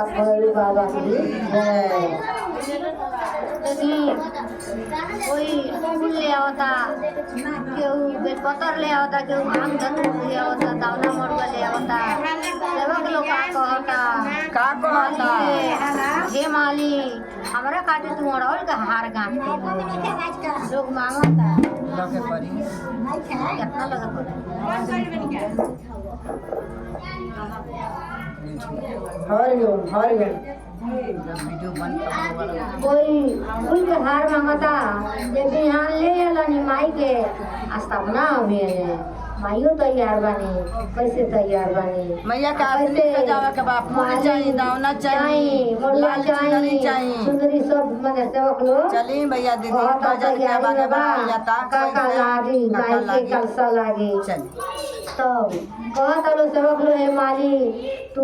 भैरू बाबा की जय। यदि कोई फूल ले आवता, केहू बेलपत्र ले आवता, केहू भांग धतूर ले आवता, दावना मरुआ ले आवता, सेवक लोग का कहता हे माली हमरा खातिर तू अड़ौल का हार गांठ के लोग मांगता कितना लगे पड़े। हरिओम हरिओम। कोई फूल के हार मांगता जे बिहान ले आनी माई के स्थापना हुए माइयो तैयार बानी, कैसे तैयार बानी मैया का सजावे के बा, फूल चाहिए, दावना चाहिए, मरुआ चाहिए, सुंदरी सब मने सेवक लोग चली भैया दीदी बाजा के बाने बा काका लागी माई के कलसा लागी। तब कहता लो सेवक लो हे माली तू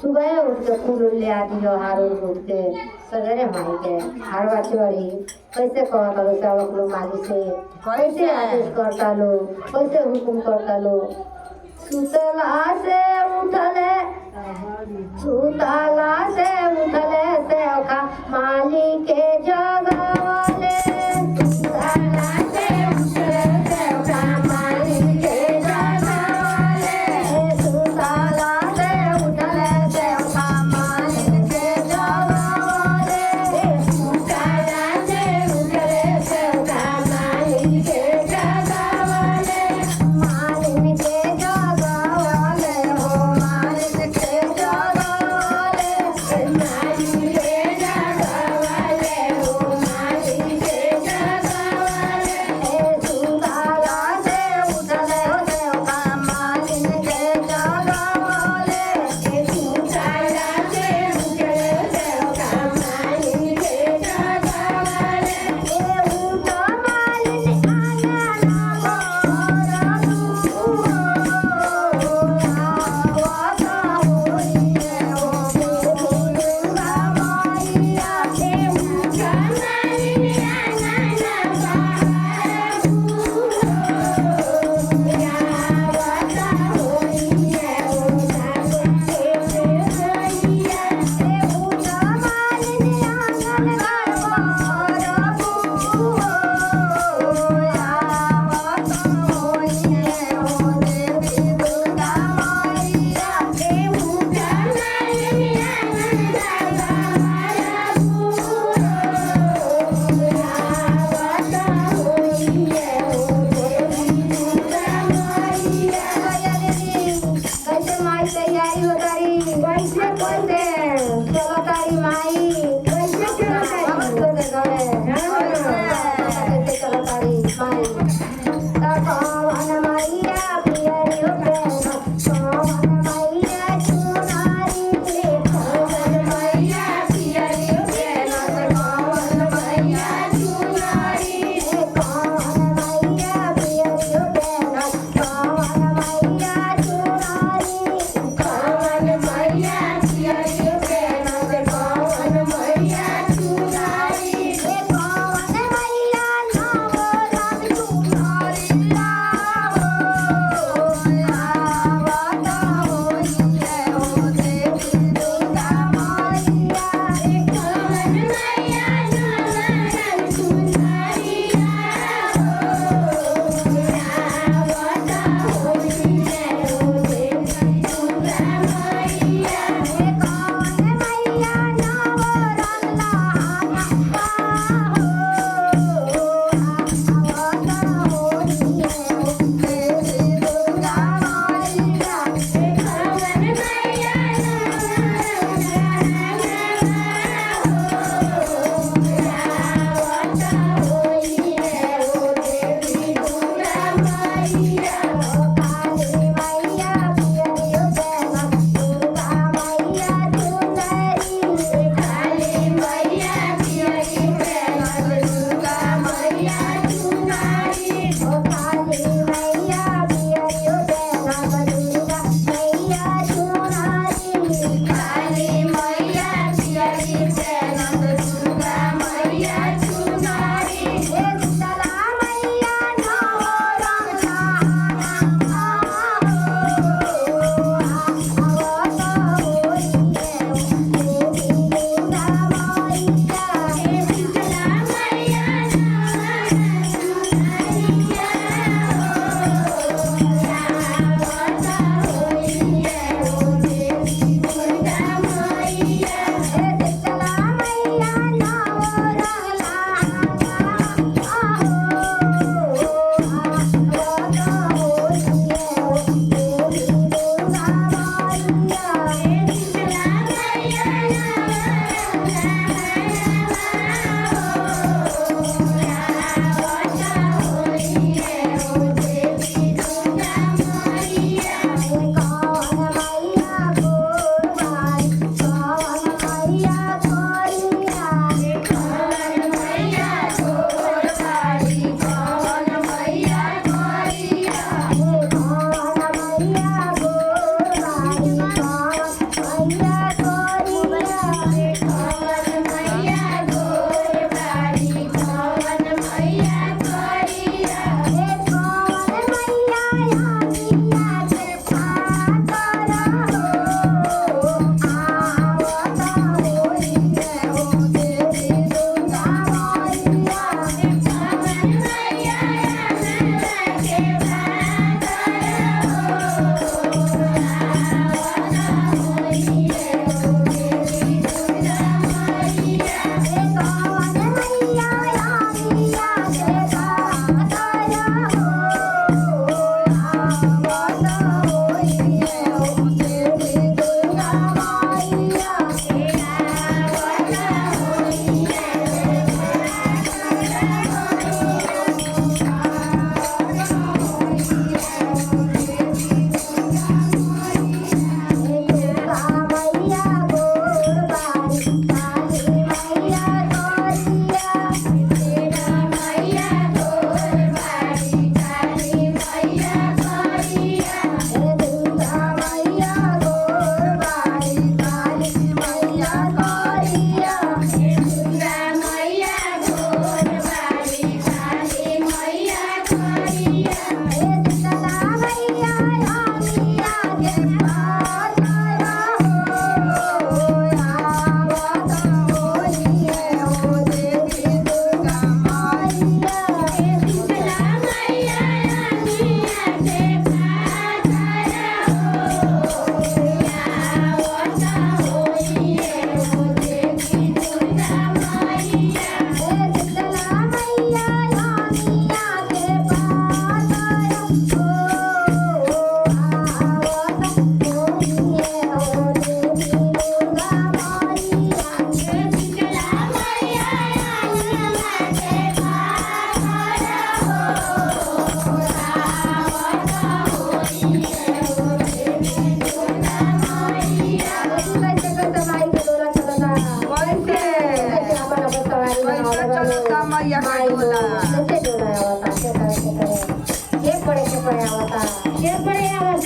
सुबह उठ के फूल ले आ दियो हार उठ के सवेरे माई के हारवा चढ़ी। कैसे कहता लो सेवक लो माली से, कैसे आदेश करता लो, कैसे हुकुम करता लो। सुतला से उठले सेवका माली के जगवाले। सुतला से उठले सेवका माली के जगवाले। सुतला से उठले सेवका माली के जगवाले। सुतला से उठले सेवका माली के जगवाले। मालिन के जगवाले हो मालिन के जगवाले। मालिन के जगवाले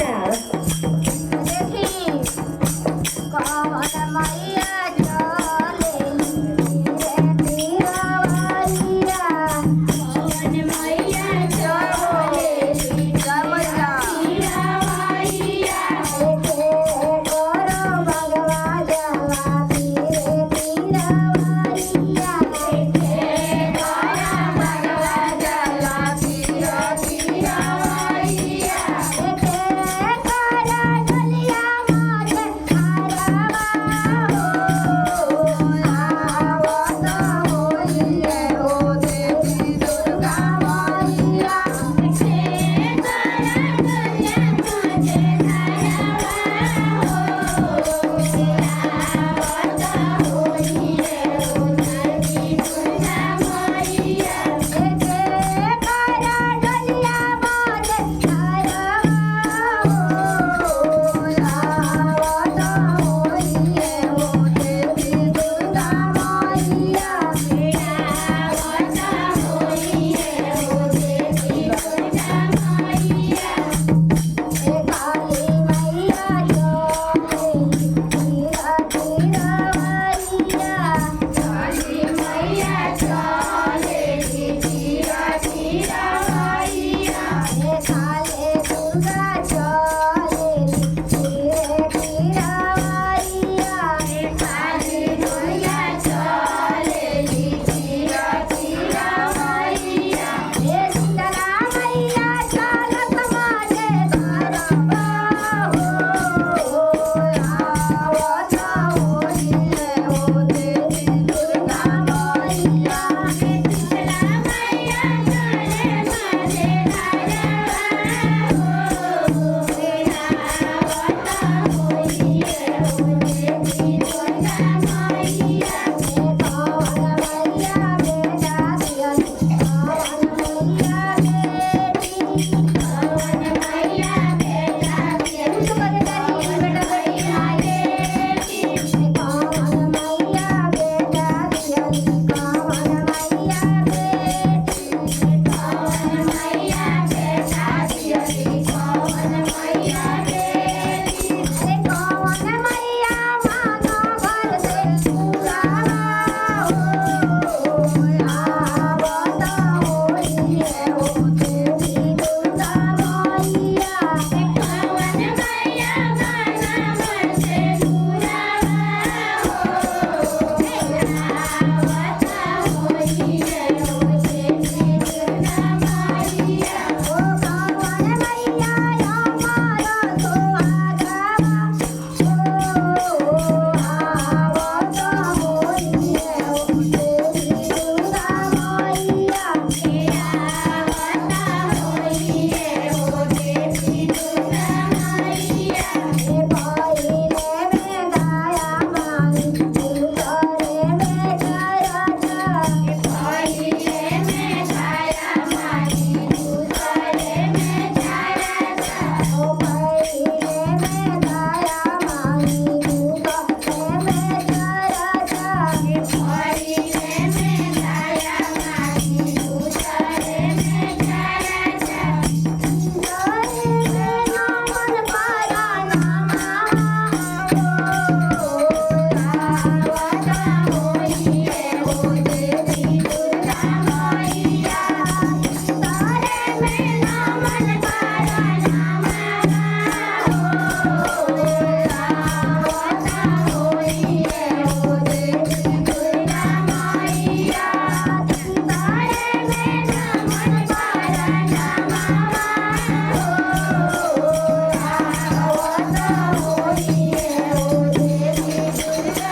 हजार